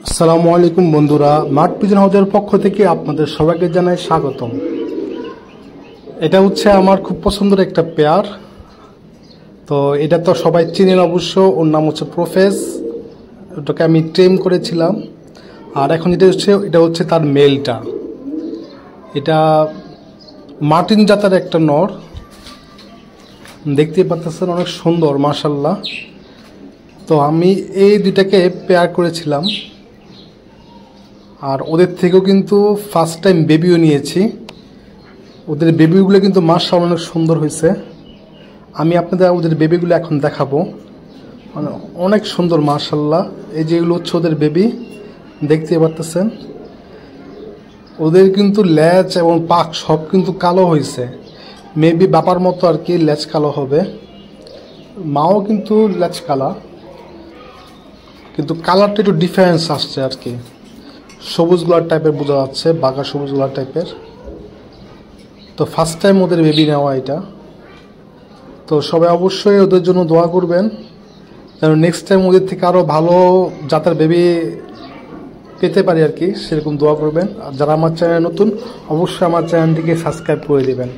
আসসালামু আলাইকুম বন্ধুরা, মাঠ পিজন হাউজের পক্ষ থেকে আপনাদের সবাইকে জানাই স্বাগতম। এটা হচ্ছে আমার খুব পছন্দের একটা পেয়ার। তো এটা তো সবাই চিনেন অবশ্য, ওর নাম হচ্ছে প্রফেস। ওটাকে আমি ট্রেন করেছিলাম। আর এখন এটা হচ্ছে তার মেলটা। এটা মার্টিন জাতের একটা নর, দেখতেই পাচ্ছেন অনেক সুন্দর মাশাল্লাহ। তো আমি এই দুইটাকে পেয়ার করেছিলাম, আর ওদের থেকেও কিন্তু ফার্স্ট টাইম বেবিও নিয়েছি। ওদের বেবিগুলো কিন্তু মাশাআল্লাহ অনেক সুন্দর হয়েছে। আমি আপনাদের ওদের বেবিগুলো এখন দেখাবো, মানে অনেক সুন্দর মাশাআল্লাহ। এই যে এগুলো হচ্ছে ওদের বেবি, দেখতে পারতেছেন। ওদের কিন্তু লেজ এবং পাখ সব কিন্তু কালো হয়েছে, মেবি বাবার মতো আর কি লেজ কালো হবে। মাও কিন্তু লেজ কালা, কিন্তু কালারটা একটু ডিফারেন্স আসছে আর কি। সবুজ গোলার টাইপের বোঝা যাচ্ছে, বাঘা সবুজ গোলার টাইপের। তো ফার্স্ট টাইম ওদের বেবি নেওয়া এটা। তো সবাই অবশ্যই ওদের জন্য দোয়া করবেন, যেন নেক্সট টাইম ওদের থেকে আরও ভালো জাতের বেবি পেতে পারি আর কি, সেরকম দোয়া করবেন। আর যারা আমার চ্যানেল নতুন, অবশ্যই আমার চ্যানেলটিকে সাবস্ক্রাইব করে দেবেন।